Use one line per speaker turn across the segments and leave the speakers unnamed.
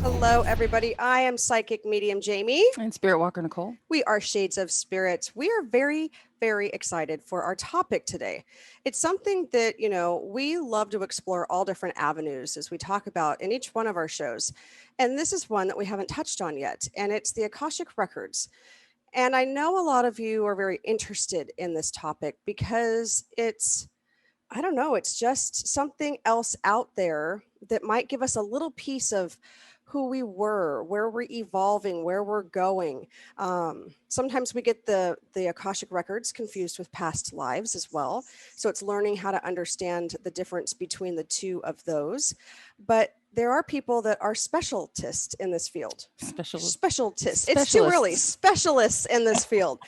Hello, everybody. I am Psychic Medium Jaime.
And Spiritwalker Nicole.
We are Shades of Spirit. We are very, very excited for our topic today. It's something that, we love to explore all different avenues as we talk about in each one of our shows. And this is one that we haven't touched on yet, and it's the Akashic Records. And I know a lot of you are very interested in this topic because I don't know, it's just something else out there that might give us a little piece of who we were, where we're evolving, where we're going. Sometimes we get the Akashic records confused with past lives as well. So it's learning how to understand the difference between the two of those. But there are people that are specialists in this field. Specialists. It's too early. Specialists in this field.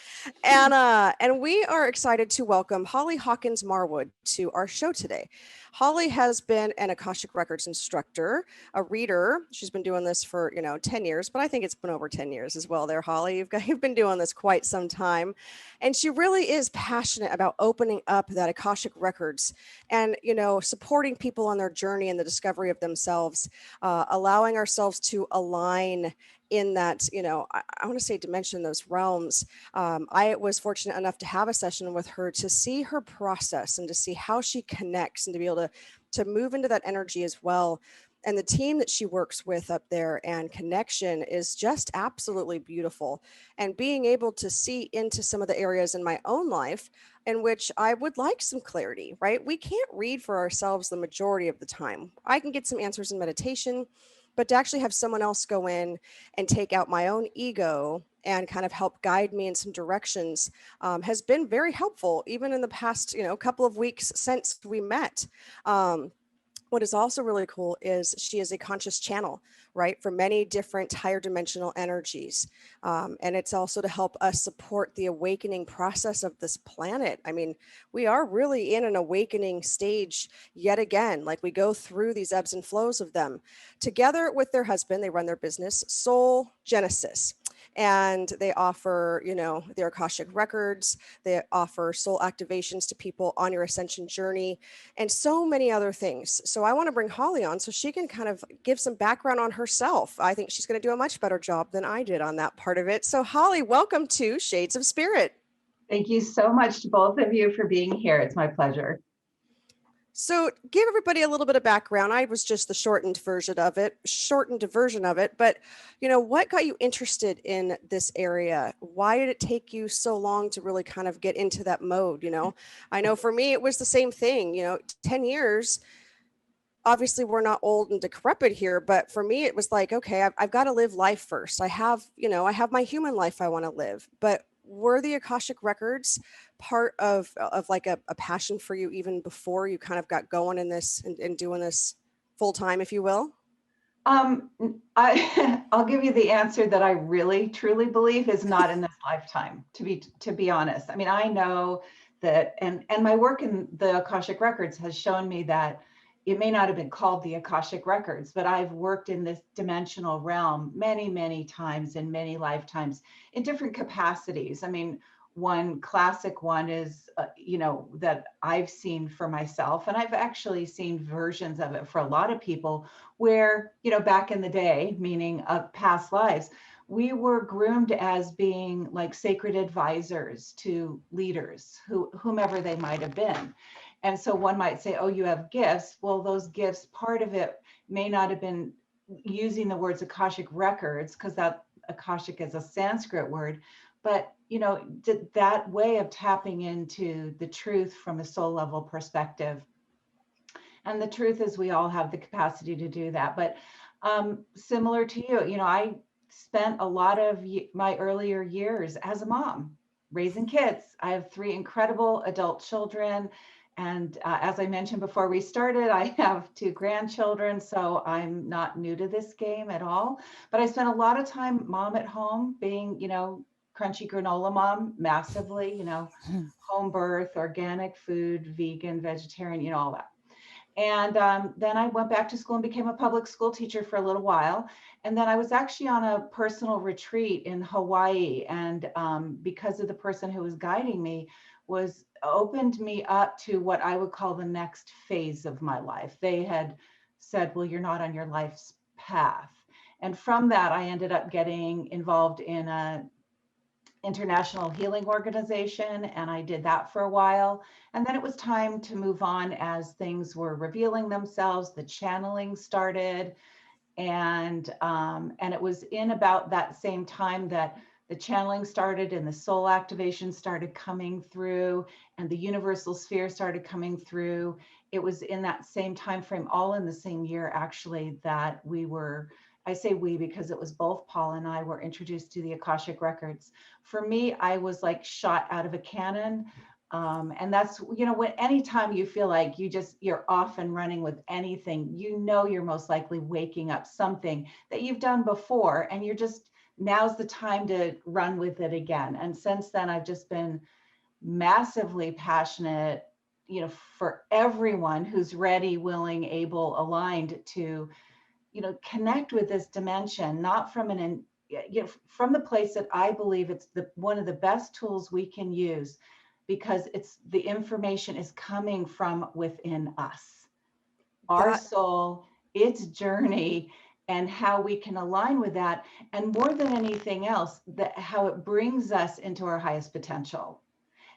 And we are excited to welcome Holly Hawkins Marwood to our show today. Holly has been an Akashic Records instructor, a reader. She's been doing this for, 10 years, but I think it's been over 10 years as well there, Holly. You've been doing this quite some time. And she really is passionate about opening up that Akashic Records and, supporting people on their journey and the discovery of themselves, allowing ourselves to align in that, I want to say dimension, those realms. I was fortunate enough to have a session with her to see her process and to see how she connects and to be able to move into that energy as well. And the team that she works with up there and connection is just absolutely beautiful. And being able to see into some of the areas in my own life in which I would like some clarity, right? We can't read for ourselves the majority of the time. I can get some answers in meditation, but to actually have someone else go in and take out my own ego and kind of help guide me in some directions has been very helpful, even in the past, couple of weeks since we met. What is also really cool is she is a conscious channel, right, for many different higher dimensional energies. And it's also to help us support the awakening process of this planet. I mean, we are really in an awakening stage yet again, like we go through these ebbs and flows of them. Together with their husband, they run their business, Soul Genesis. And they offer, their Akashic records. They offer soul activations to people on your ascension journey and so many other things. So I want to bring Holly on so she can kind of give some background on herself. I think she's going to do a much better job than I did on that part of it. So Holly, welcome to Shades of Spirit.
Thank you so much to both of you for being here. It's my pleasure.
So give everybody a little bit of background. I was just the shortened version of it. But, what got you interested in this area? Why did it take you so long to really kind of get into that mode? I know for me, it was the same thing, 10 years. Obviously, we're not old and decrepit here, but for me, it was like, okay, I've got to live life first. I have my human life I want to live, but were the Akashic records part of like a passion for you even before you kind of got going in this and doing this full time, if you will?
I'll give you the answer that I really truly believe is not in this lifetime, to be honest. I mean, I know that, and my work in the Akashic records has shown me that it may not have been called the Akashic records, but I've worked in this dimensional realm many, many times in many lifetimes in different capacities. I mean, one classic one is, that I've seen for myself, and I've actually seen versions of it for a lot of people where, back in the day, meaning past lives, we were groomed as being like sacred advisors to leaders, whomever they might have been. And so one might say, oh, you have gifts. Well, those gifts, part of it may not have been using the words Akashic records, because that Akashic is a Sanskrit word, but, that way of tapping into the truth from a soul level perspective. And the truth is we all have the capacity to do that. But similar to you, I spent a lot of my earlier years as a mom, raising kids. I have 3 incredible adult children. And as I mentioned before we started, I have 2 grandchildren, so I'm not new to this game at all. But I spent a lot of time mom at home being, crunchy granola mom massively, home birth, organic food, vegan, vegetarian, all that. And then I went back to school and became a public school teacher for a little while. And then I was actually on a personal retreat in Hawaii. And because of the person who was guiding me, was opened me up to what I would call the next phase of my life. They had said, well, you're not on your life's path. And from that, I ended up getting involved in a international healing organization, and I did that for a while. And then it was time to move on as things were revealing themselves. The channeling started, and it was in about that same time that the channeling started and the soul activation started coming through and the universal sphere started coming through. It was in that same time frame, all in the same year actually, that we were, I say we because it was both Paul and I were introduced to the Akashic Records. For me, I was like shot out of a cannon. And that's, when anytime you feel like you're off and running with anything, you're most likely waking up something that you've done before, and now's the time to run with it again. And since then, I've just been massively passionate, for everyone who's ready, willing, able, aligned to, connect with this dimension, not from from the place that I believe it's one of the best tools we can use, because the information is coming from within us, our
That
soul, its journey, and how we can align with that. And more than anything else, how it brings us into our highest potential.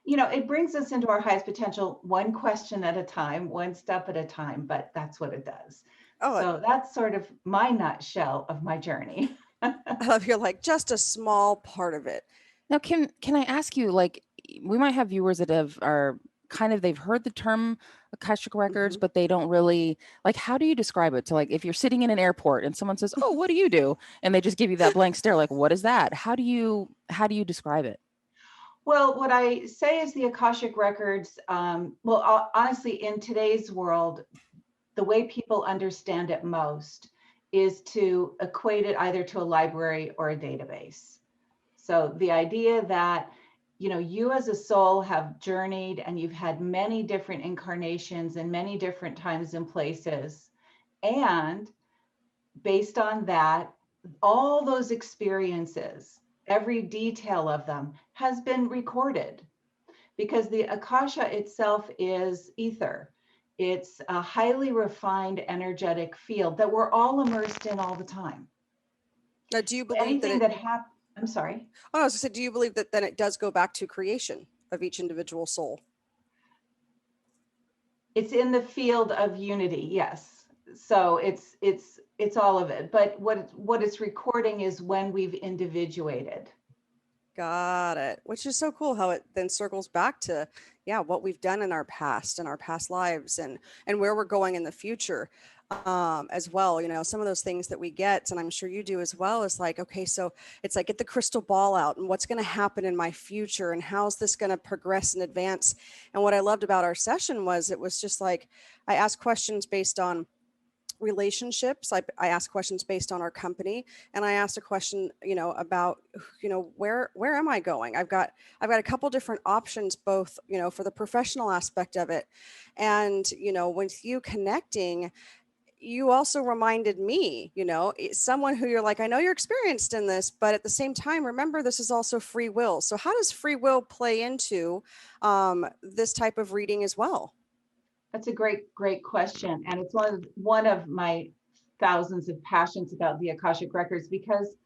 It brings us into our highest potential one question at a time, one step at a time, but that's what it does.
oh,
So that's sort of my nutshell of my journey.
I love you're like just a small part of it.
Now, can I ask you, like, we might have viewers that are kind of, they've heard the term Akashic Records,
Mhm.
but they don't really, like, how do you describe it? So, like, if you're sitting in an airport and someone says, "Oh, what do you do?" and they just give you that blank stare, like, what is that? How do you describe it?
Well, what I say is the Akashic Records, honestly, in today's world, the way people understand it most is to equate it either to a library or a database. So the idea that, you as a soul have journeyed and you've had many different incarnations in many different times and places. And based on that, all those experiences, every detail of them has been recorded, because the Akasha itself is ether. It's a highly refined energetic field that we're all immersed in all the time.
Now, do you believe that
Anything
it?
that happens, I'm sorry.
Oh, I was going to say, do you believe that then it does go back to creation of each individual soul?
It's in the field of unity, yes. So it's all of it. But what it's recording is when we've individuated.
Got it. Which is so cool how it then circles back to, yeah, what we've done in our past lives, and where we're going in the future, as well. Some of those things that we get, and I'm sure you do as well, is like, okay, so it's like get the crystal ball out, and what's going to happen in my future, and how's this going to progress and advance. And what I loved about our session was it was just like I asked questions based on relationships. I asked questions based on our company, and I asked a question, about, where am I going? I've got a couple different options, both, for the professional aspect of it. And, with you connecting, you also reminded me, someone who you're like, I know you're experienced in this, but at the same time, remember, this is also free will. So how does free will play into this type of reading as well?
That's a great question. And it's one of my thousands of passions about the Akashic Records, because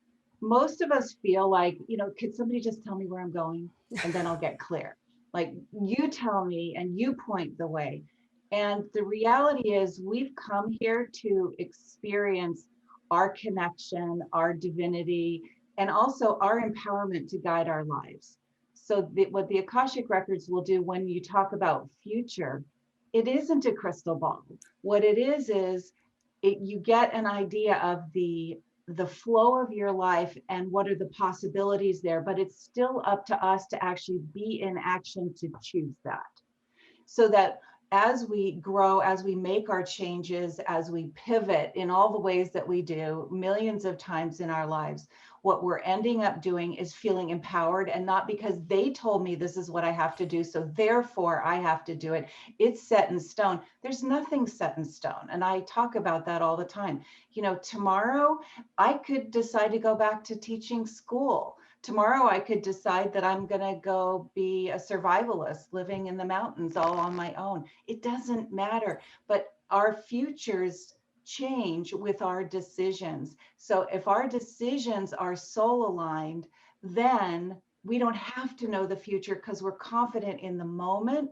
most of us feel like, could somebody just tell me where I'm going and then I'll get clear? Like, you tell me and you point the way. And the reality is we've come here to experience our connection, our divinity, and also our empowerment to guide our lives. So what the Akashic Records will do when you talk about future, it isn't a crystal ball. What it is you get an idea of the flow of your life and what are the possibilities there, but it's still up to us to actually be in action to choose that. So that as we grow, as we make our changes, as we pivot in all the ways that we do millions of times in our lives, what we're ending up doing is feeling empowered, and not because they told me this is what I have to do, so therefore I have to do it. It's set in stone. There's nothing set in stone. And I talk about that all the time. You know, tomorrow I could decide to go back to teaching school. Tomorrow I could decide that I'm going to go be a survivalist living in the mountains all on my own. It doesn't matter, but our futures change with our decisions. So if our decisions are soul aligned, then we don't have to know the future, because we're confident in the moment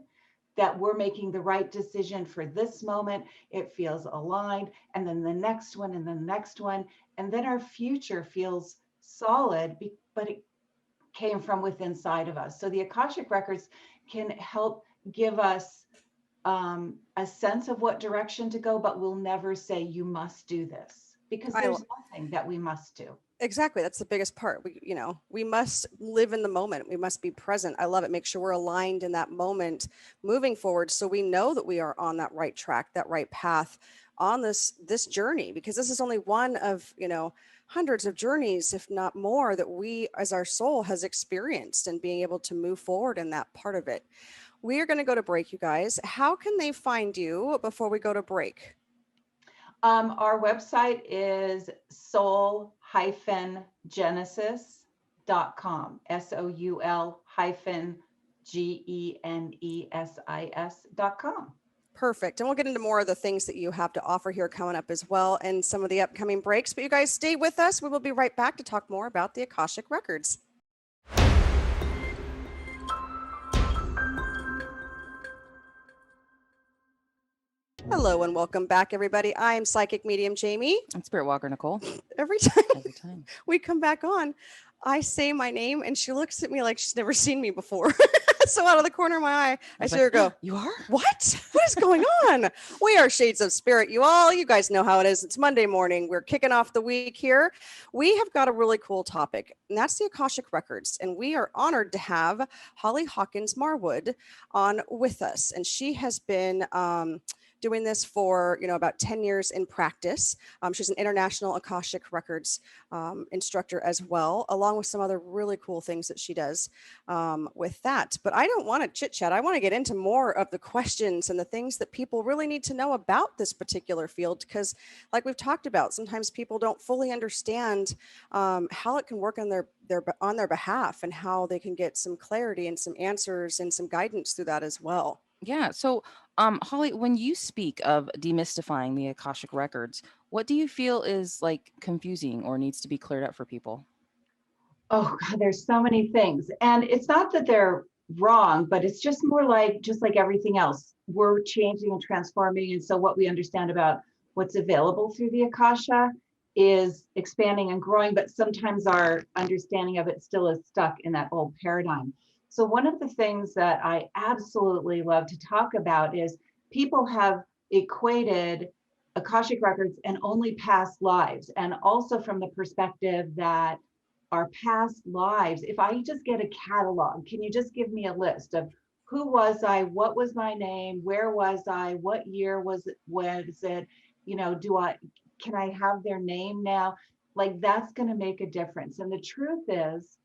that we're making the right decision for this moment. It feels aligned, and then the next one, and the next one, and then our future feels solid, but it came from within inside of us. So the Akashic Records can help give us a sense of what direction to go, but we'll never say you must do this, because there's nothing that we must do.
Exactly. That's the biggest part. We must live in the moment. We must be present. I love it. Make sure we're aligned in that moment moving forward, so we know that we are on that right track, that right path on this journey, because this is only one of, hundreds of journeys, if not more, that we as our soul has experienced, and being able to move forward in that part of it. We are going to go to break, you guys. How can they find you before we go to break?
Our website is soul-genesis.com, soul-genesis.com.
Perfect. And we'll get into more of the things that you have to offer here coming up as well, and some of the upcoming breaks. But you guys stay with us. We will be right back to talk more about the Akashic Records. Hello and welcome back, everybody. I am Psychic Medium Jaime.
And Spiritwalker Nicole.
Every time we come back on, I say my name and she looks at me like she's never seen me before. So out of the corner of my eye, I see her go,
"You are?
What? What is going on?" We are Shades of Spirit, you all. You guys know how it is. It's Monday morning. We're kicking off the week here. We have got a really cool topic, and that's the Akashic Records. And we are honored to have Hawkins Marwood on with us. And she has been doing this for about 10 years in practice. She's an international Akashic Records instructor as well, along with some other really cool things that she does with that. But I don't want to chit chat. I want to get into more of the questions and the things that people really need to know about this particular field, because like we've talked about, sometimes people don't fully understand how it can work on their behalf, and how they can get some clarity and some answers and some guidance through that as well.
Yeah. So, Holly, when you speak of demystifying the Akashic Records, what do you feel is like confusing or needs to be cleared up for people?
Oh God, there's so many things. And it's not that they're wrong, but it's just more like, just like everything else, we're changing and transforming. And so what we understand about what's available through the Akasha is expanding and growing, but sometimes our understanding of it still is stuck in that old paradigm. So one of the things that I absolutely love to talk about is people have equated Akashic Records and only past lives, and also from the perspective that our past lives, if I just get a catalog, can you just give me a list of who was I, what was my name, where was I, what year was it, can I have their name now? Like, that's going to make a difference. And the truth is,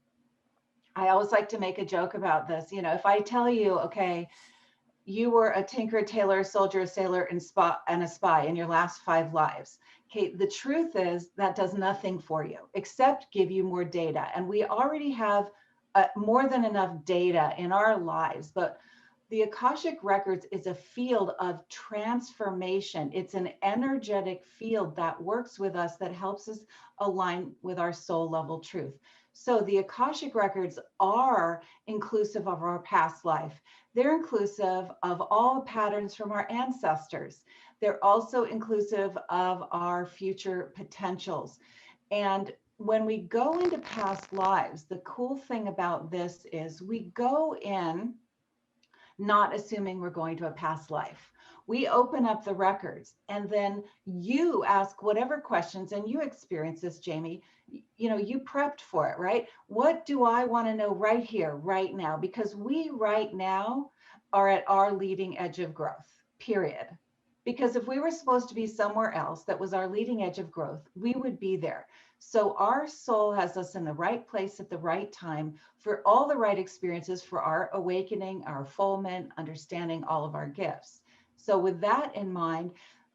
I always like to make a joke about this. If I tell you, okay, you were a tinker, tailor, soldier, sailor, and a spy in your last 5 lives. Okay, the truth is that does nothing for you except give you more data. And we already have more than enough data in our lives, but the Akashic Records is a field of transformation. It's an energetic field that works with us, that helps us align with our soul level truth. So the Akashic Records are inclusive of our past life. They're inclusive of all patterns from our ancestors. They're also inclusive of our future potentials. And when we go into past lives, the cool thing about this is we go in not assuming we're going to a past life. We open up the records, and then you ask whatever questions, and you experience this, Jaime. You prepped for it, right? What do I want to know right here, right now? Because we right now are at our leading edge of growth. period. Because if we were supposed to be somewhere else that was our leading edge of growth, we would be there. So our soul has us in the right place at the right time for all the right experiences for our awakening, our fulfillment, understanding all of our gifts. So with that in mind,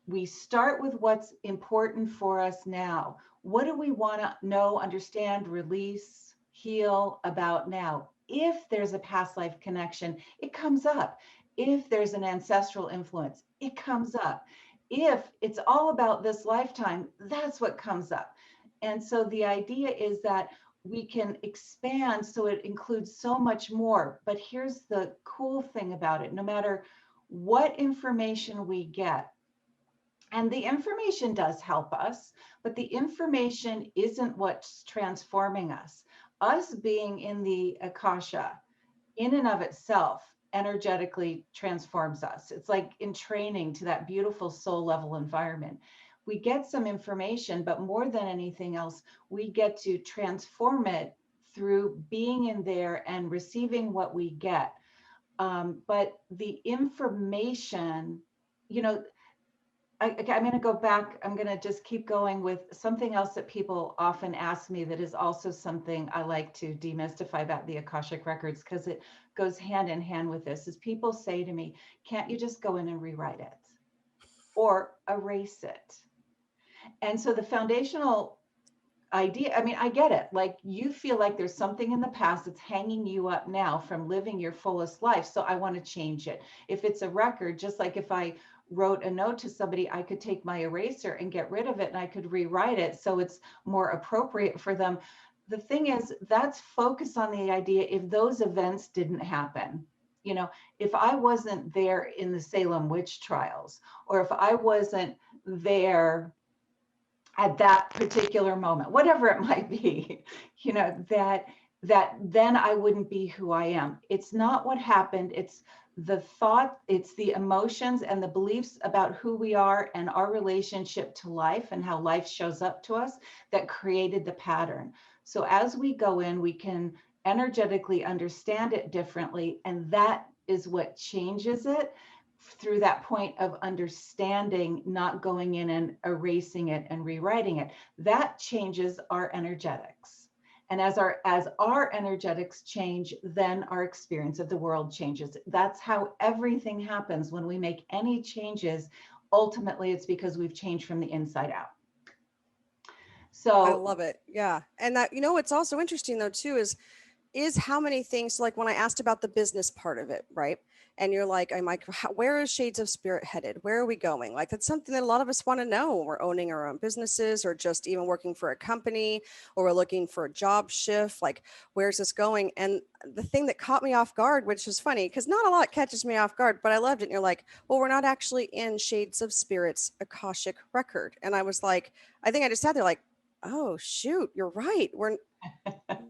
we start with what's important for us now. What do we want to know, understand, release, heal about now? If there's a past life connection, it comes up. If there's an ancestral influence, it comes up. If it's all about this lifetime, that's what comes up. And so the idea is that we can expand so it includes so much more. But here's the cool thing about it. No matter what information we get, and the information does help us, but the information isn't what's transforming us. Us being in the Akasha, in and of itself, energetically transforms us. It's like in training to that beautiful soul level environment. We get some information, but more than anything else, we get to transform it through being in there and receiving what we get. But the information, you know, I'm going to go back. I'm going to just keep going with something else that people often ask me that is also something I like to demystify about the Akashic Records, because it goes hand in hand with this, is people say to me, can't you just go in and rewrite it or erase it? And so the foundational idea, I mean, I get it. Like, you feel like there's something in the past that's hanging you up now from living your fullest life. So I want to change it. If it's a record, just like if I wrote a note to somebody, I could take my eraser and get rid of it and I could rewrite it so it's more appropriate for them. The thing is, that's focused on the idea if those events didn't happen. You know, if I wasn't there in the Salem witch trials, or if I wasn't there at that particular moment, whatever it might be, you know, that then I wouldn't be who I am. It's not what happened. It's the thought, it's the emotions and the beliefs about who we are and our relationship to life and how life shows up to us that created the pattern. So as we go in, we can energetically understand it differently. And that is what changes it, through that point of understanding, not going in and erasing it and rewriting it. That changes our energetics. And as our energetics change, then our experience of the world changes. That's how everything happens when we make any changes. Ultimately, it's because we've changed from the inside out.
I
So
love it. Yeah. And that, what's also interesting though, too, is how many things, like when I asked about the business part of it, right? And you're like, I'm like, where is Shades of Spirit headed? Where are we going? Like, that's something that a lot of us want to know when we're owning our own businesses or just even working for a company, or we're looking for a job shift. Like, where's this going? And the thing that caught me off guard, which is funny because not a lot catches me off guard, but I loved it. And you're like, well, we're not actually in Shades of Spirit's Akashic record. And I was like, I think I just sat there like, oh, shoot, you're right.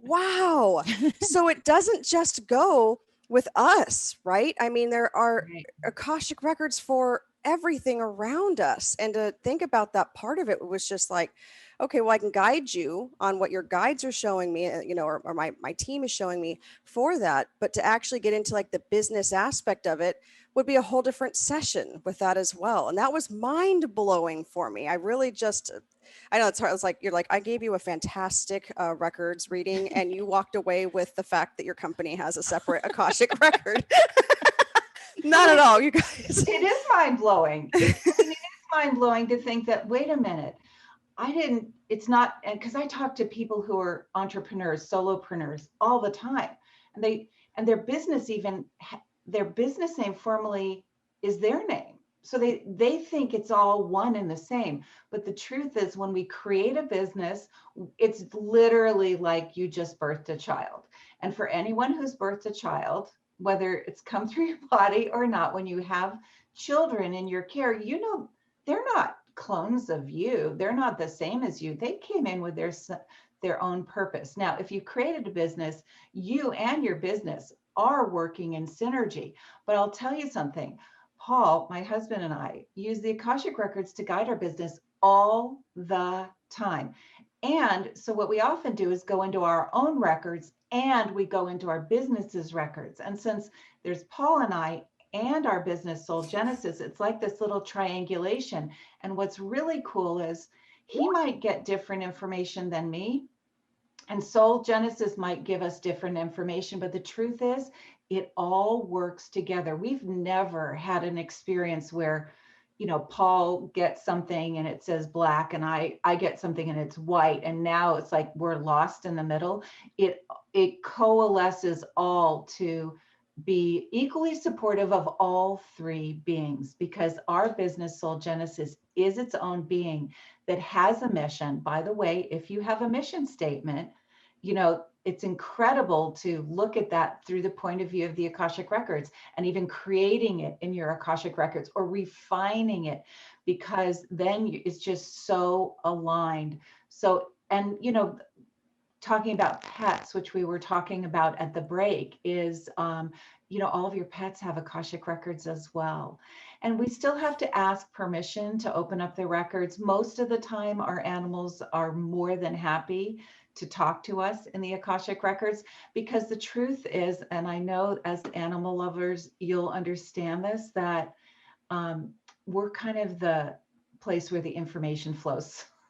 Wow. So it doesn't just go with us, right? I mean, there are
right.
Akashic records for everything around us. And to think about that part of it was just like, okay, well, I can guide you on what your guides are showing me, or my team is showing me for that. But to actually get into like the business aspect of it would be a whole different session with that as well. And that was mind blowing for me. I really just, I know it's hard. It's like, you're like, I gave you a fantastic records reading and you walked away with the fact that your company has a separate Akashic record. Not at all, you guys.
It is mind blowing. It is mind blowing to think that, wait a minute, it's not, and because I talk to people who are entrepreneurs, solopreneurs all the time, and their business, even their business name formally is their name. So they think it's all one and the same. But the truth is, when we create a business, it's literally like you just birthed a child. And for anyone who's birthed a child, whether it's come through your body or not, when you have children in your care, they're not clones of you. They're not the same as you. They came in with their own purpose. Now, if you created a business, you and your business are working in synergy. But I'll tell you something. Paul, my husband, and I use the Akashic Records to guide our business all the time. And so what we often do is go into our own records and we go into our business's records. And since there's Paul and I and our business soul Genesis. It's like this little triangulation. And what's really cool is he might get different information than me, and soul Genesis might give us different information. But the truth is, it all works together. We've never had an experience where, Paul gets something and it says black, and I get something and it's white, and now it's like we're lost in the middle. It coalesces all to be equally supportive of all three beings, because our business soul Genesis is its own being that has a mission. By the way, if you have a mission statement, it's incredible to look at that through the point of view of the Akashic Records, and even creating it in your Akashic Records or refining it, because then it's just so aligned. So, and talking about pets, which we were talking about at the break, is all of your pets have Akashic Records as well. And we still have to ask permission to open up the records. Most of the time, our animals are more than happy to talk to us in the Akashic Records, because the truth is, and I know as animal lovers, you'll understand this, that we're kind of the place where the information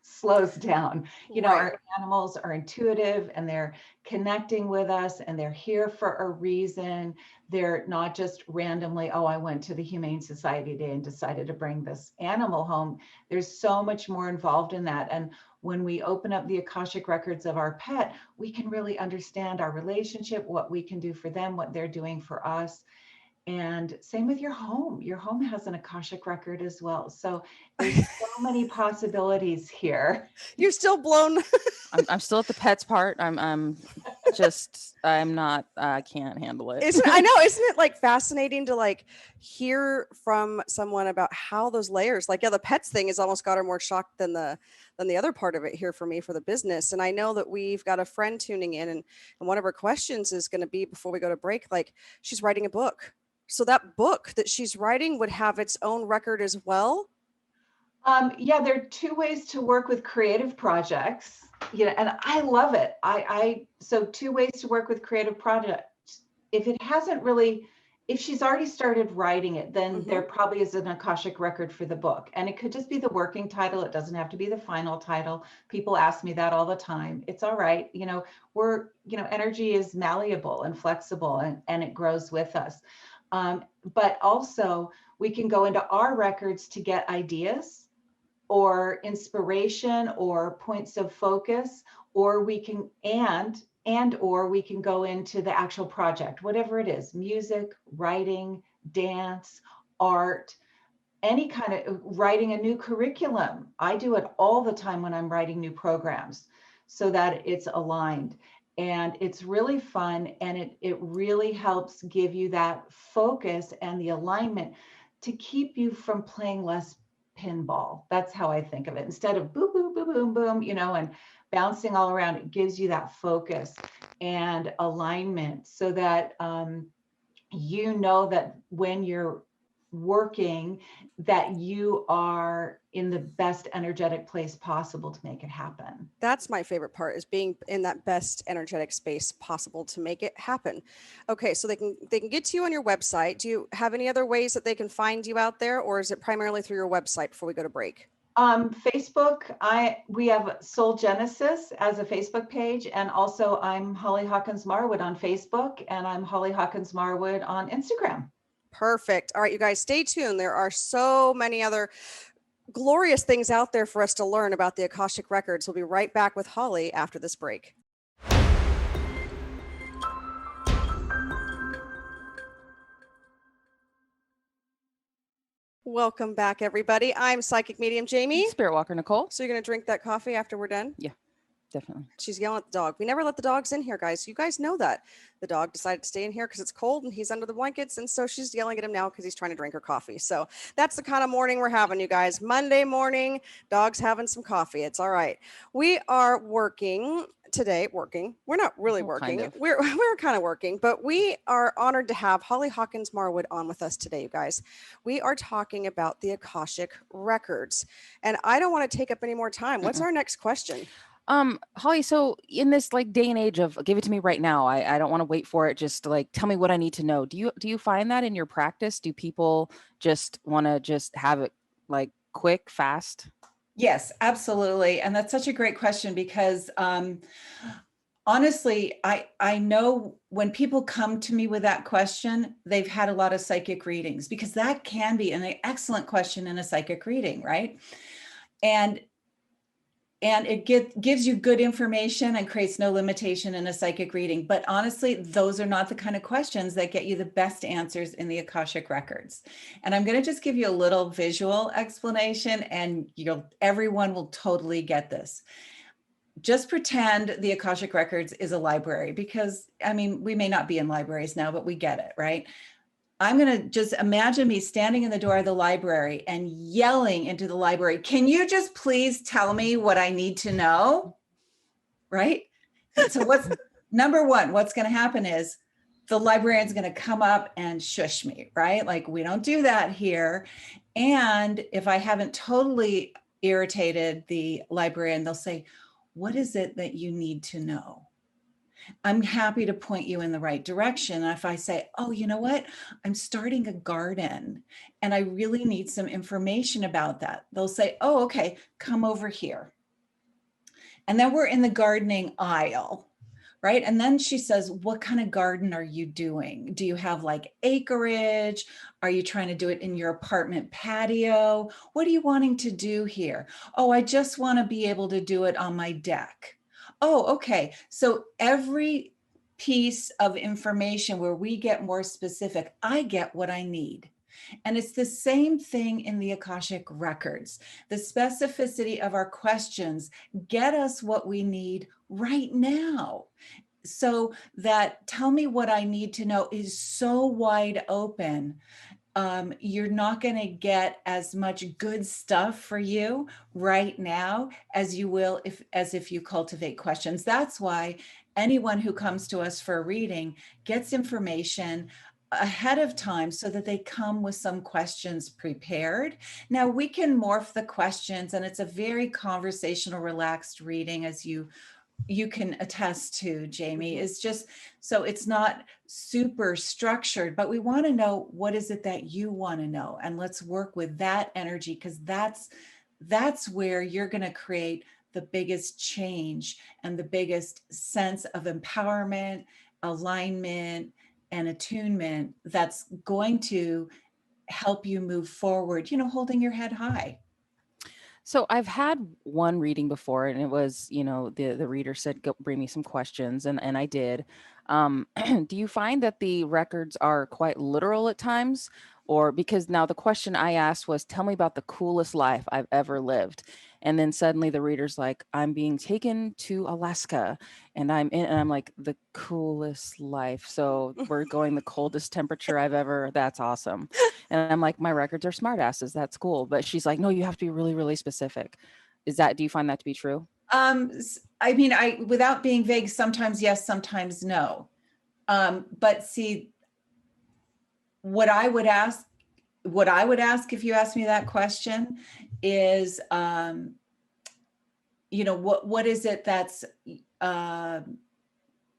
slows down.
Right.
Our animals are intuitive, and they're connecting with us, and they're here for a reason. They're not just randomly, oh, I went to the Humane Society today and decided to bring this animal home. There's so much more involved in that. And when we open up the Akashic Records of our pet, we can really understand our relationship, what we can do for them, what they're doing for us. And same with your home. Your home has an Akashic Record as well. So there's so many possibilities here.
You're still blown.
I'm still at the pets part. I can't handle it.
Isn't it like fascinating to like hear from someone about how those layers, like, yeah, the pets thing has almost got her more shocked than the other part of it here for me for the business. And I know that we've got a friend tuning in, and one of her questions is going to be, before we go to break, like, she's writing a book. So that book that she's writing would have its own record as well.
Yeah, there are two ways to work with creative projects, and I love it. So two ways to work with creative projects. If she's already started writing it, then there probably is an Akashic Record for the book. And it could just be the working title. It doesn't have to be the final title. People ask me that all the time. It's all right. Energy is malleable and flexible, and it grows with us. But also we can go into our records to get ideas or inspiration or points of focus, or we can, or we can go into the actual project, whatever it is: music, writing, dance, art, any kind of writing a new curriculum. I do it all the time when I'm writing new programs, so that it's aligned. And it's really fun, and it really helps give you that focus and the alignment to keep you from playing less pinball. That's how I think of it. Instead of boom, boom, boom, boom, boom, and bouncing all around, it gives you that focus and alignment, so that that when you're working, that you are in the best energetic place possible to make it happen.
That's my favorite part, is being in that best energetic space possible to make it happen. Okay, so they can get to you on your website. Do you have any other ways that they can find you out there, or is it primarily through your website before we go to break?
Facebook, we have Soul Genesis as a Facebook page, and also I'm Holly Hawkins Marwood on Facebook, and I'm Holly Hawkins Marwood on Instagram.
Perfect. All right, you guys, stay tuned. There are so many other glorious things out there for us to learn about the Akashic Records. We'll be right back with Holly after this break. Welcome back, everybody. I'm Psychic Medium Jaime.
Spiritwalker Nicole.
So you're going to drink that coffee after we're done?
Yeah, definitely.
She's yelling at the dog. We never let the dogs in here, guys. You guys know that. The dog decided to stay in here because it's cold and he's under the blankets. And so she's yelling at him now because he's trying to drink her coffee. So that's the kind of morning we're having, you guys. Monday morning, dog's having some coffee. It's all right. We are working today. We're not really working.
Kind of.
We're kind of working, but we are honored to have Holly Hawkins Marwood on with us today, you guys. We are talking about the Akashic Records. And I don't want to take up any more time. What's our next question?
Holly, so in this like day and age of give it to me right now, I don't want to wait for it. Just like tell me what I need to know. Do you find that in your practice? Do people just want to just have it like quick, fast?
Yes, absolutely. And that's such a great question because honestly, I know when people come to me with that question, they've had a lot of psychic readings because that can be an excellent question in a psychic reading, right? And it gives you good information and creates no limitation in a psychic reading. But honestly, those are not the kind of questions that get you the best answers in the Akashic Records. And I'm going to just give you a little visual explanation, and everyone will totally get this. Just pretend the Akashic Records is a library, because I mean, we may not be in libraries now, but we get it, right? I'm going to just imagine me standing in the door of the library and yelling into the library, can you just please tell me what I need to know? Right? So number one, what's going to happen is the librarian's going to come up and shush me, right? Like, we don't do that here. And if I haven't totally irritated the librarian, they'll say, what is it that you need to know? I'm happy to point you in the right direction. If I say, oh, you know what? I'm starting a garden and I really need some information about that. They'll say, oh, okay, come over here. And then we're in the gardening aisle, right? And then she says, what kind of garden are you doing? Do you have like acreage? Are you trying to do it in your apartment patio? What are you wanting to do here? Oh, I just want to be able to do it on my deck. Oh, okay. So every piece of information where we get more specific, I get what I need. And it's the same thing in the Akashic Records. The specificity of our questions get us what we need right now. So that tell me what I need to know is so wide open. You're not going to get as much good stuff for you right now as you will if you cultivate questions. That's why anyone who comes to us for a reading gets information ahead of time so that they come with some questions prepared. Now we can morph the questions, and it's a very conversational, relaxed reading, as you can attest to, Jaime. Is just so it's not super structured, but we want to know what is it that you want to know, and let's work with that energy, because that's where you're going to create the biggest change and the biggest sense of empowerment, alignment, and attunement that's going to help you move forward, holding your head high.
So I've had one reading before, and it was, the reader said, "Go bring me some questions," and I did. Do you find that the records are quite literal at times, or because now the question I asked was, "Tell me about the coolest life I've ever lived," and then suddenly the reader's like, "I'm being taken to Alaska, and I'm like, the coolest life. So we're going the coldest temperature I've ever. That's awesome." And I'm like, my records are smartasses. That's cool. But she's like, no, you have to be really, really specific. Do you find that to be true?
I mean, without being vague, sometimes yes, sometimes no. But see, what I would ask if you asked me that question is, what is it that's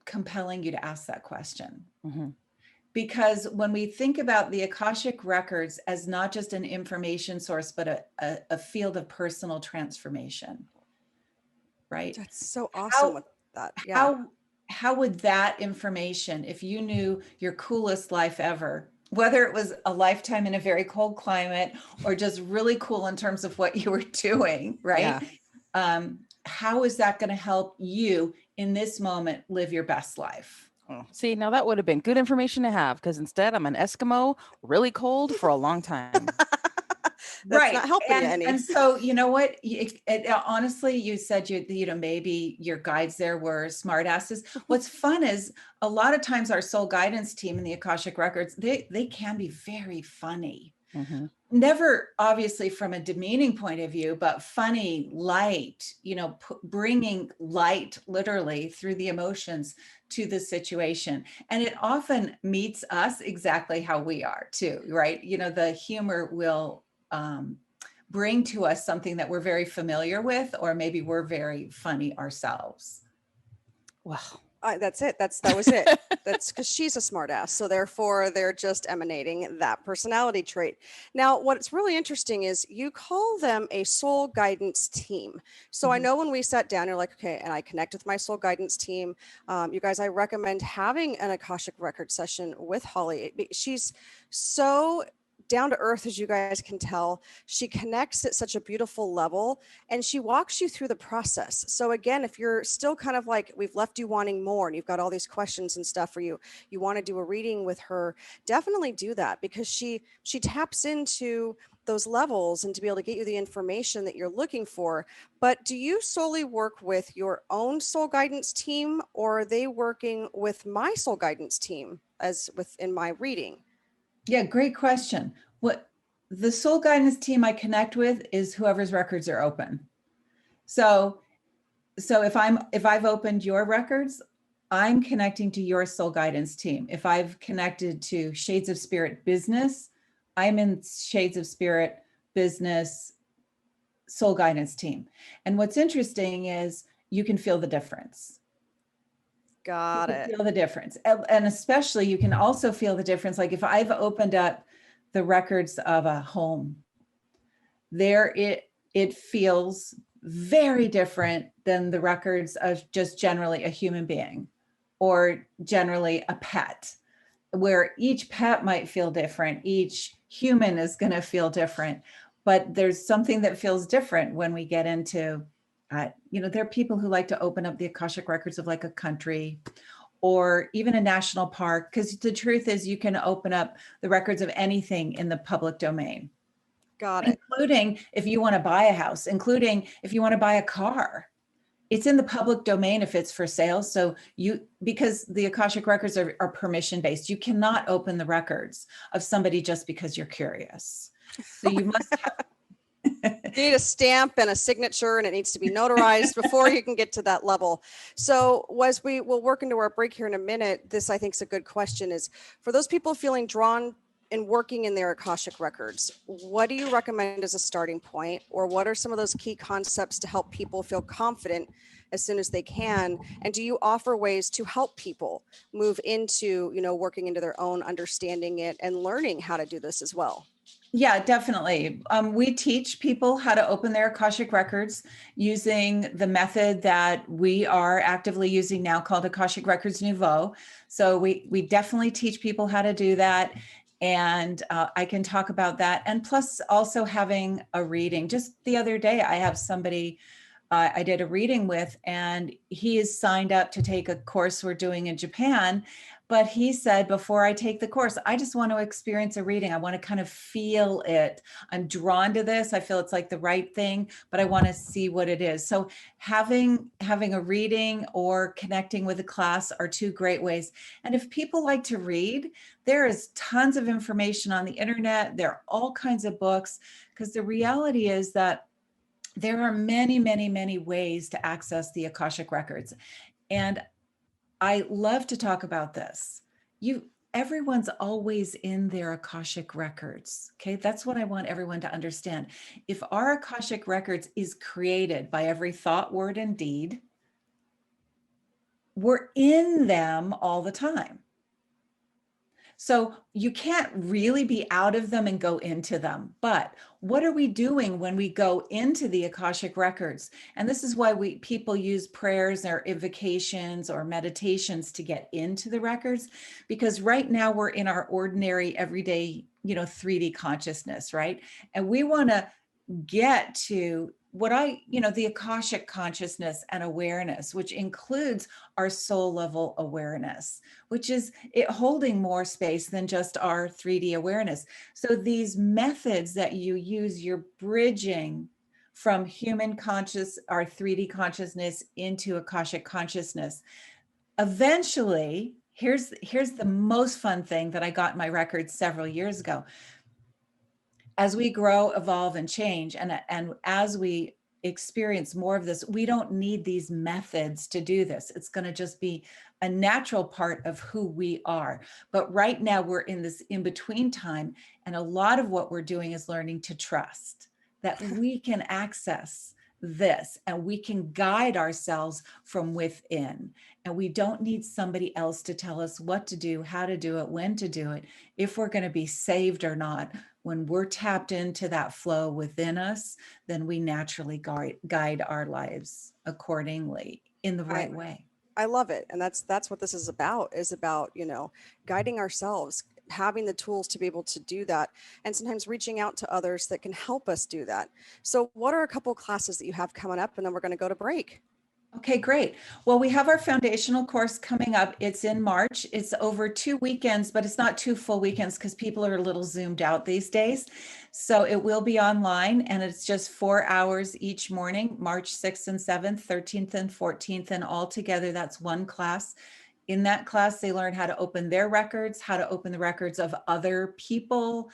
compelling you to ask that question?
Mm-hmm.
Because when we think about the Akashic Records as not just an information source, but a field of personal transformation, right?
That's so awesome with that. Yeah.
How would that information, if you knew your coolest life ever, whether it was a lifetime in a very cold climate or just really cool in terms of what you were doing, right?
Yeah.
How is that going to help you in this moment live your best life?
Oh, see, now that would have been good information to have, because instead I'm an Eskimo, really cold for a long time.
That's not helping you any.
And so, you know what? Honestly, you said maybe your guides there were smartasses. What's fun is a lot of times our soul guidance team in the Akashic Records, they can be very funny.
Mm-hmm.
Never obviously from a demeaning point of view, but funny, light, bringing light literally through the emotions to the situation. And it often meets us exactly how we are too, right? The humor will bring to us something that we're very familiar with, or maybe we're very funny ourselves.
Wow.
That's it. That was it. That's because she's a smartass. So therefore, they're just emanating that personality trait. Now, what's really interesting is you call them a soul guidance team. So I know when we sat down, you're like, okay, and I connect with my soul guidance team. You guys, I recommend having an Akashic record session with Holly. She's so down to earth, as you guys can tell. She connects at such a beautiful level, and she walks you through the process. So again, if you're still kind of like, we've left you wanting more and you've got all these questions and stuff for you, you want to do a reading with her, definitely do that, because she taps into those levels and to be able to get you the information that you're looking for. But do you solely work with your own soul guidance team, or are they working with my soul guidance team as within my reading?
Yeah, great question. What the soul guidance team I connect with is whoever's records are open. So if I've opened your records, I'm connecting to your soul guidance team. If I've connected to Shades of Spirit Business, I'm in Shades of Spirit Business soul guidance team. And what's interesting is you can feel the difference.
Got it.
Feel the difference. And especially you can also feel the difference. Like if I've opened up the records of a home, it feels very different than the records of just generally a human being or generally a pet, where each pet might feel different. Each human is going to feel different, but there's something that feels different when we get into, there are people who like to open up the Akashic records of like a country or even a national park, because the truth is you can open up the records of anything in the public domain.
Got it.
Including if you want to buy a house, including if you want to buy a car. It's in the public domain if it's for sale. So because the Akashic records are permission based, you cannot open the records of somebody just because you're curious. So you must have
You need a stamp and a signature, and it needs to be notarized before you can get to that level. So as we will work into our break here in a minute, this I think is a good question, is for those people feeling drawn and working in their Akashic records, what do you recommend as a starting point? Or what are some of those key concepts to help people feel confident as soon as they can? And do you offer ways to help people move into, working into their own understanding it and learning how to do this as well?
Yeah, definitely. We teach people how to open their Akashic records using the method that we are actively using now called Akashic Records Nouveau. So we definitely teach people how to do that. And I can talk about that. And plus also having a reading. Just the other day, I have somebody I did a reading with, and he is signed up to take a course we're doing in Japan. But he said, before I take the course, I just want to experience a reading. I want to kind of feel it. I'm drawn to this. I feel it's like the right thing, but I want to see what it is. So having a reading or connecting with a class are two great ways. And if people like to read, there is tons of information on the internet. There are all kinds of books, because the reality is that there are many, many, many ways to access the Akashic records. And I love to talk about this. Everyone's always in their Akashic records. Okay. That's what I want everyone to understand. If our Akashic records is created by every thought, word, and deed, we're in them all the time. So you can't really be out of them and go into them. But what are we doing when we go into the Akashic records? And this is why people use prayers or invocations or meditations to get into the records, because right now we're in our ordinary, everyday, 3D consciousness, right? And we want to get to the Akashic consciousness and awareness, which includes our soul level awareness, which is it holding more space than just our 3D awareness. So these methods that you use, you're bridging from human conscious, our 3D consciousness, into Akashic consciousness. Eventually, here's the most fun thing that I got in my records several years ago. As we grow, evolve, and change, and as we experience more of this, we don't need these methods to do this. It's going to just be a natural part of who we are. But right now we're in this in-between time, and a lot of what we're doing is learning to trust
that we can access this and we can guide ourselves from within. And we don't need somebody else to tell us what to do, how to do it, when to do it, if we're going to be saved or not. When we're tapped into that flow within us, then we naturally guide our lives accordingly in the right way.
I love it. And that's what this is about, guiding ourselves, having the tools to be able to do that, and sometimes reaching out to others that can help us do that. So what are a couple classes that you have coming up? And then we're going to go to break.
Okay, great. Well, we have our foundational course coming up. It's in March. It's over 2 weekends, but it's not 2 full weekends because people are a little zoomed out these days. So it will be online, and it's just 4 hours each morning, March 6th and 7th, 13th and 14th, and all together that's one class. In that class, they learn how to open their records, how to open the records of other people,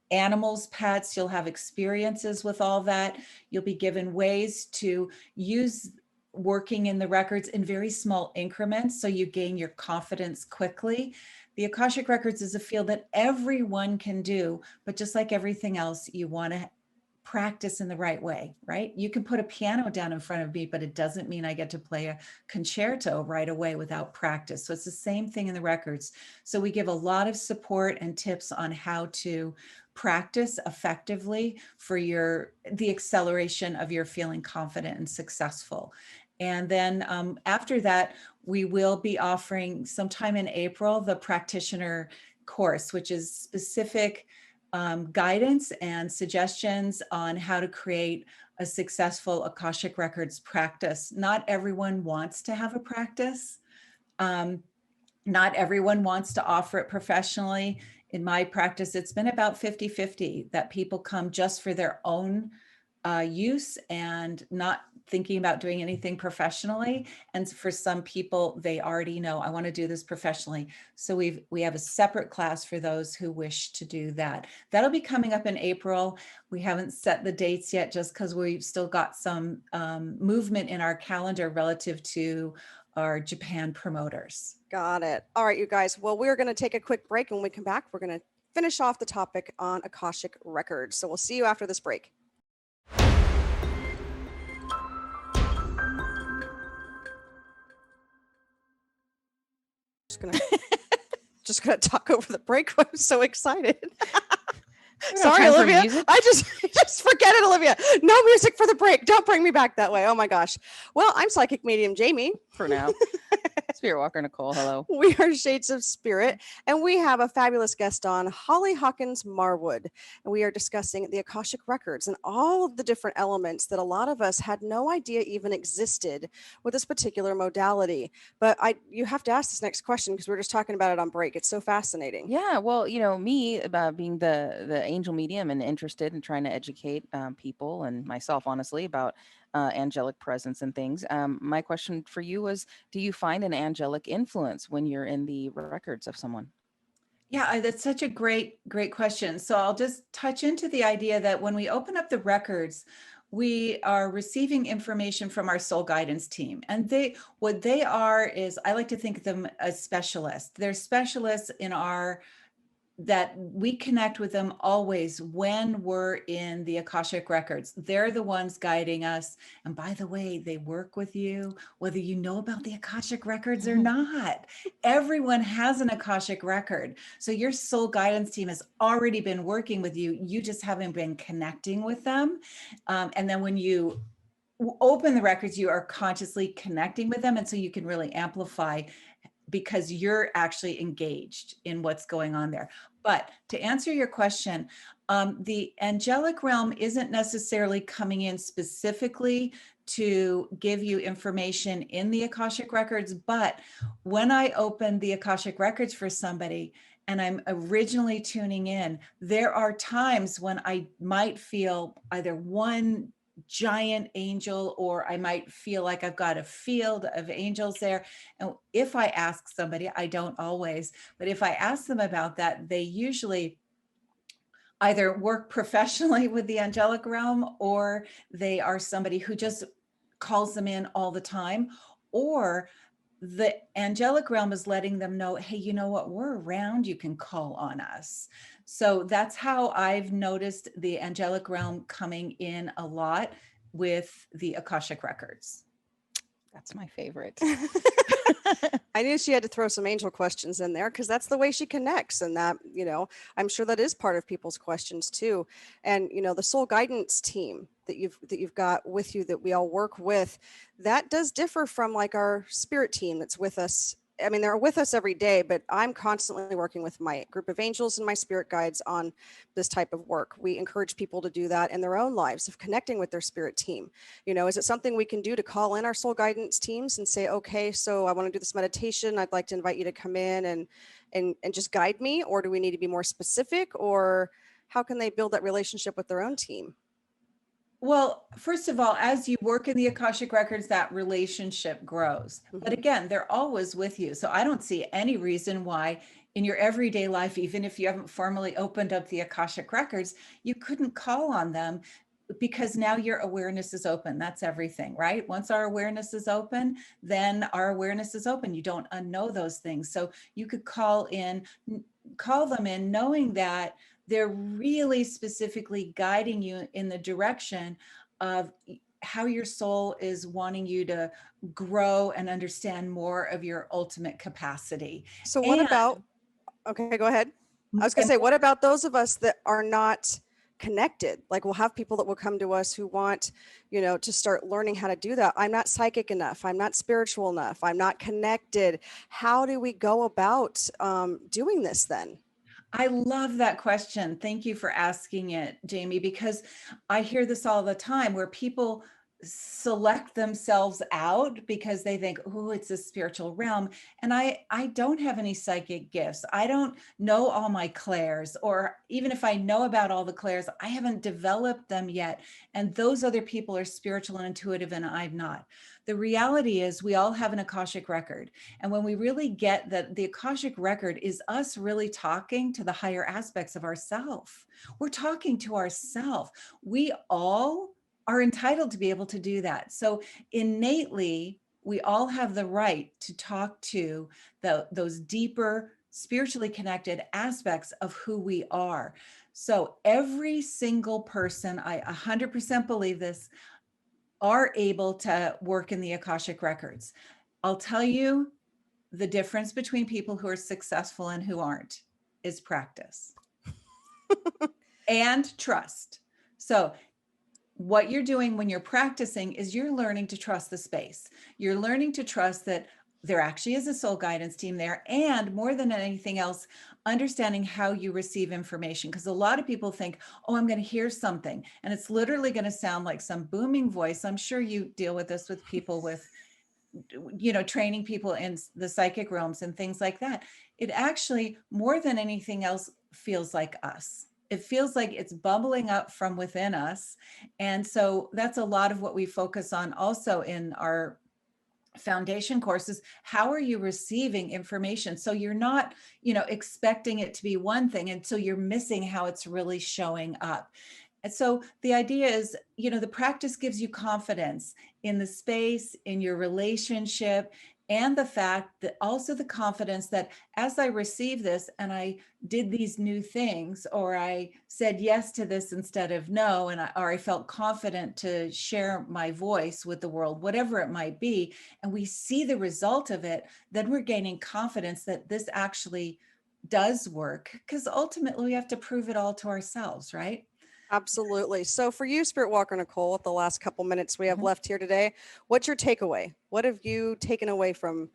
animals, pets. You'll have experiences with all that. You'll be given ways to use working in the records in very small increments so you gain your confidence quickly. The Akashic Records is a field that everyone can do, but just like everything else, you want to practice in the right way, right? You can put a piano down in front of me, but it doesn't mean I get to play a concerto right away without practice. So it's the same thing in the records. So we give a lot of support and tips on how to practice effectively for the acceleration of your feeling confident and successful. And then after that, we will be offering sometime in April, the practitioner course, which is specific guidance and suggestions on how to create a successful Akashic Records practice. Not everyone wants to have a practice. Not everyone wants to offer it professionally. In my practice, it's been about 50-50 that people come just for their own use and not thinking about doing anything professionally. And for some people, they already know, I want to do this professionally. So we have a separate class for those who wish to do that. That'll be coming up in April. We haven't set the dates yet just because we've still got some movement in our calendar relative to our Japan promoters.
Got it. All right, you guys. Well, we're going to take a quick break. And when we come back, we're going to finish off the topic on Akashic Records. So we'll see you after this break. Just gonna talk over the break. I'm so excited. Sorry, Olivia. I just forget it, Olivia. No music for the break. Don't bring me back that way. Oh my gosh. Well, I'm psychic medium Jaime.
For now. Spiritwalker Nicole, hello.
We are Shades of Spirit, and we have a fabulous guest on, Holly Hawkins Marwood, and we are discussing the Akashic Records and all of the different elements that a lot of us had no idea even existed with this particular modality. But you have to ask this next question because we're just talking about it on break. It's so fascinating.
Yeah, well, me about being the angel medium and interested in trying to educate people and myself, honestly, about angelic presence and things. My question for you was, do you find an angelic influence when you're in the records of someone?
Yeah, that's such a great question. So I'll just touch into the idea that when we open up the records, we are receiving information from our soul guidance team. And what they are is, I like to think of them as specialists. They're specialists that we connect with them always when we're in the Akashic Records. They're the ones guiding us. And by the way, they work with you, whether you know about the Akashic Records or not. Everyone has an Akashic Record. So your soul guidance team has already been working with you. You just haven't been connecting with them. And then when you open the records, you are consciously connecting with them. And so you can really amplify because you're actually engaged in what's going on there. But to answer your question, the angelic realm isn't necessarily coming in specifically to give you information in the Akashic Records. But when I open the Akashic Records for somebody and I'm originally tuning in, there are times when I might feel either one giant angel, or I might feel like I've got a field of angels there. And if I ask somebody, I don't always, but if I ask them about that, they usually either work professionally with the angelic realm, or they are somebody who just calls them in all the time, or the angelic realm is letting them know, hey, you know what, we're around, you can call on us. So that's how I've noticed the angelic realm coming in a lot with the Akashic Records.
That's my favorite.
I knew she had to throw some angel questions in there because that's the way she connects. And that, I'm sure that is part of people's questions too. And, the soul guidance team that you've got with you that we all work with, that does differ from like our spirit team that's with us. I mean, they're with us every day, but I'm constantly working with my group of angels and my spirit guides on this type of work. We encourage people to do that in their own lives of connecting with their spirit team. Is it something we can do to call in our soul guidance teams and say, okay, so I want to do this meditation. I'd like to invite you to come in and just guide me, or do we need to be more specific, or how can they build that relationship with their own team?
Well, first of all, as you work in the Akashic Records, that relationship grows. But again, they're always with you. So I don't see any reason why in your everyday life, even if you haven't formally opened up the Akashic Records, you couldn't call on them, because now your awareness is open. That's everything, right? Once our awareness is open, then our awareness is open. You don't unknow those things. So you could call them in knowing that they're really specifically guiding you in the direction of how your soul is wanting you to grow and understand more of your ultimate capacity.
So what
And,
about, okay, go ahead. I was going to say, what about those of us that are not connected? Like we'll have people that will come to us who want, to start learning how to do that. I'm not psychic enough. I'm not spiritual enough. I'm not connected. How do we go about doing this then?
I love that question. Thank you for asking it, Jaime, because I hear this all the time where people select themselves out because they think, oh, it's a spiritual realm. And I don't have any psychic gifts. I don't know all my clairs, or even if I know about all the clairs, I haven't developed them yet. And those other people are spiritual and intuitive, and I'm not. The reality is we all have an Akashic record. And when we really get that the Akashic record is us really talking to the higher aspects of ourself, we're talking to ourself. We all are entitled to be able to do that. So innately, we all have the right to talk to those deeper, spiritually connected aspects of who we are. So every single person, I 100% believe this, are able to work in the Akashic records. I'll tell you, the difference between people who are successful and who aren't is practice and trust. So what you're doing when you're practicing is you're learning to trust the space. You're learning to trust that there actually is a soul guidance team there. And more than anything else, understanding how you receive information. Because a lot of people think, oh, I'm going to hear something, and it's literally going to sound like some booming voice. I'm sure you deal with this with people with, training people in the psychic realms and things like that. It actually, more than anything else, feels like us. It feels like it's bubbling up from within us. And so that's a lot of what we focus on also in our foundation courses. How are you receiving information? So you're not, expecting it to be one thing, and so you're missing how it's really showing up. And so the idea is, the practice gives you confidence in the space, in your relationship, and the fact that also the confidence that as I receive this and I did these new things, or I said yes to this instead of no, or I felt confident to share my voice with the world, whatever it might be, and we see the result of it, then we're gaining confidence that this actually does work, because ultimately we have to prove it all to ourselves, right?
Absolutely. So for you, Spiritwalker Nicole, with the last couple minutes we have left here today, what's your takeaway? What have you taken away from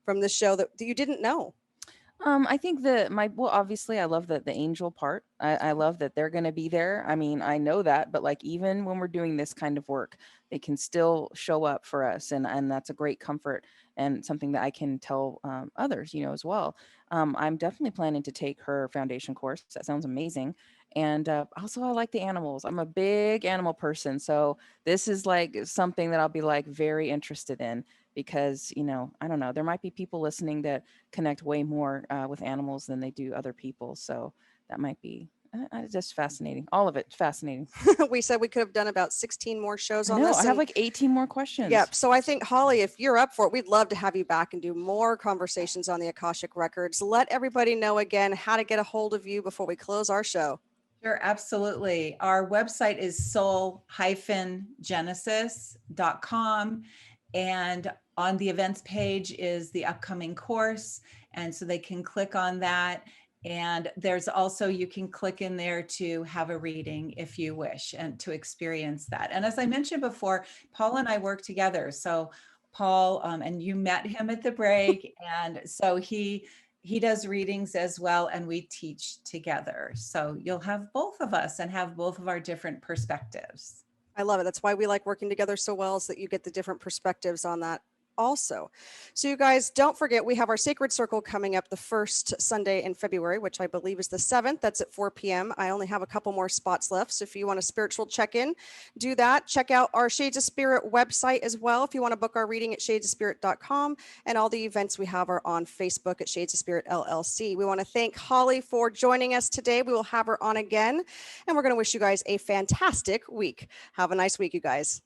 this show that you didn't know?
I think obviously I love the angel part. I love that they're going to be there. I mean, I know that, but like, even when we're doing this kind of work, they can still show up for us. And that's a great comfort and something that I can tell others, as well. I'm definitely planning to take her foundation course. That sounds amazing. And also, I like the animals. I'm a big animal person. So this is like something that I'll be like very interested in, because, I don't know, there might be people listening that connect way more with animals than they do other people. So that might be It's just fascinating. All of it fascinating.
We said we could have done about 16 more shows
I
on
know.
this.
I have
And
like 18 more questions.
yep. So I think, Holly, if you're up for it, we'd love to have you back and do more conversations on the Akashic Records. Let everybody know again how to get a hold of you before we close our show.
Sure, absolutely. Our website is soul-genesis.com. And on the events page is the upcoming course. And so they can click on that. And there's also, you can click in there to have a reading if you wish and to experience that. And as I mentioned before, Paul and I work together. So Paul, and you met him at the break. And so he does readings as well, and we teach together. So you'll have both of us and have both of our different perspectives.
I love it. That's why we like working together so well, is that you get the different perspectives on that also. So you guys, don't forget, we have our Sacred Circle coming up the first Sunday in February, which I believe is the 7th. That's at 4 p.m. I only have a couple more spots left. So if you want a spiritual check-in, do that. Check out our Shades of Spirit website as well. If you want to book our reading at shadesofspirit.com, and all the events we have are on Facebook at Shades of Spirit LLC. We want to thank Holly for joining us today. We will have her on again, and we're going to wish you guys a fantastic week. Have a nice week, you guys.